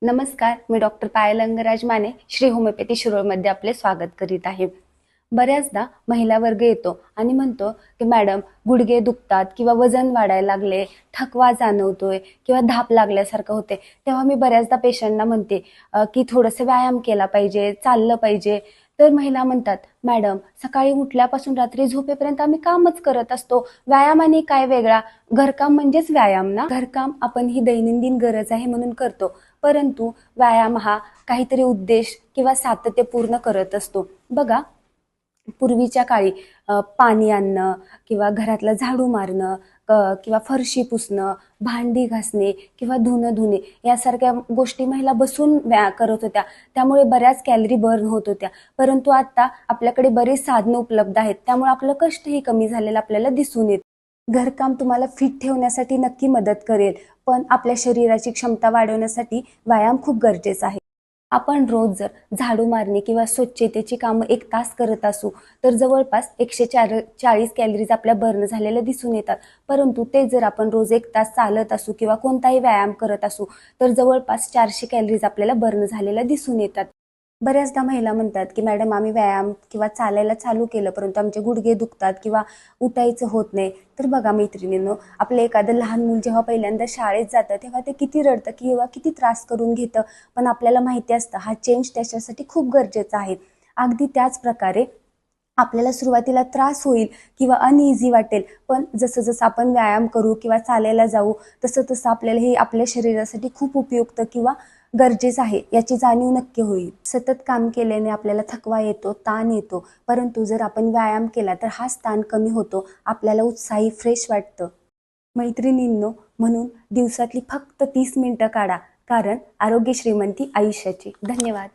नमस्कार, मी डॉक्टर पायल अंगराज माने, श्री होमिओपॅथी शिरोळमध्ये आपले स्वागत करीत आहे. बऱ्याचदा महिला वर्ग येतो आणि म्हणतो की मॅडम गुडघे दुखतात किंवा वजन वाढायला लागले, थकवा जाणवतोय किंवा धाप लागल्यासारखं होते. तेव्हा मी बऱ्याचदा पेशंटना म्हणते की थोडंसं व्यायाम केला पाहिजे, चाललं पाहिजे. तर महिला म्हणतात, मॅडम सकाळी उठल्यापासून रात्री झोपेपर्यंत आम्ही कामच करत असतो, व्यायामाने काय वेगळा? घरकाम म्हणजेच व्यायाम ना. घरकाम आपण ही दैनंदिन गरज आहे म्हणून करतो, परंतु व्यायाम हा काहीतरी उद्देश किंवा सातत्य पूर्ण करत असतो. बघा, पूर्वीच्या काळी पाणी आणणं किंवा घरातलं झाडू मारणं किंवा फरशी पुसणं, भांडी घासणे किंवा धुणं धुणे यासारख्या गोष्टी महिला बसून करत होत्या. त्यामुळे बऱ्याच कॅलरी बर्न होत होत्या. परंतु आता आपल्याकडे बरेच साधनं उपलब्ध आहेत, त्यामुळे आपलं कष्टही कमी झालेलं आपल्याला दिसून येत. घरकाम तुम्हाला फिट ठेवण्यासाठी नक्की मदत करेल, पण आपल्या शरीराची क्षमता वाढवण्यासाठी व्यायाम खूप गरजेचा आहे. आपण रोज जर झाडू मारणे किंवा स्वच्छतेची कामं 1 तास करत असू तर जवळपास 140 कॅलरीज आपल्या बर्न झालेल्या दिसून येतात. परंतु ते जर आपण रोज 1 तास चालत असू किंवा कोणताही व्यायाम करत असू तर जवळपास 400 कॅलरीज आपल्याला बर्न झालेल्या दिसून येतात. बऱ्याचदा महिला म्हणतात की मॅडम आम्ही व्यायाम किंवा चालायला चालू केलं परंतु आमचे गुडघे दुखतात किंवा उठायचं होत नाही. तर बघा मैत्रिणींनो, आपलं एखादं लहान मूल जेव्हा पहिल्यांदा शाळेत जातं तेव्हा ते किती रडतं किंवा किती त्रास करून घेतं, पण आपल्याला माहिती असतं हा चेंज त्याच्यासाठी खूप गरजेचा आहे. अगदी त्याच प्रकारे आपल्याला सुरुवातीला त्रास होईल किंवा अनइझी वाटेल, पण जसं जसं आपण व्यायाम करू किंवा चालायला जाऊ तसं तसं आपल्याला हे आपल्या शरीरासाठी खूप उपयुक्त किंवा गरजेचं आहे याची जाणीव नक्की होईल. सतत काम केल्याने आपल्याला थकवा येतो, ताण येतो, परंतु जर आपण व्यायाम केला तर हाच ताण कमी होतो, आपल्याला उत्साही फ्रेश वाटतं. मैत्रिणींनो, म्हणून दिवसातली फक्त 30 मिनिटं काढा, कारण आरोग्य श्रीमंती आयुष्याची. धन्यवाद.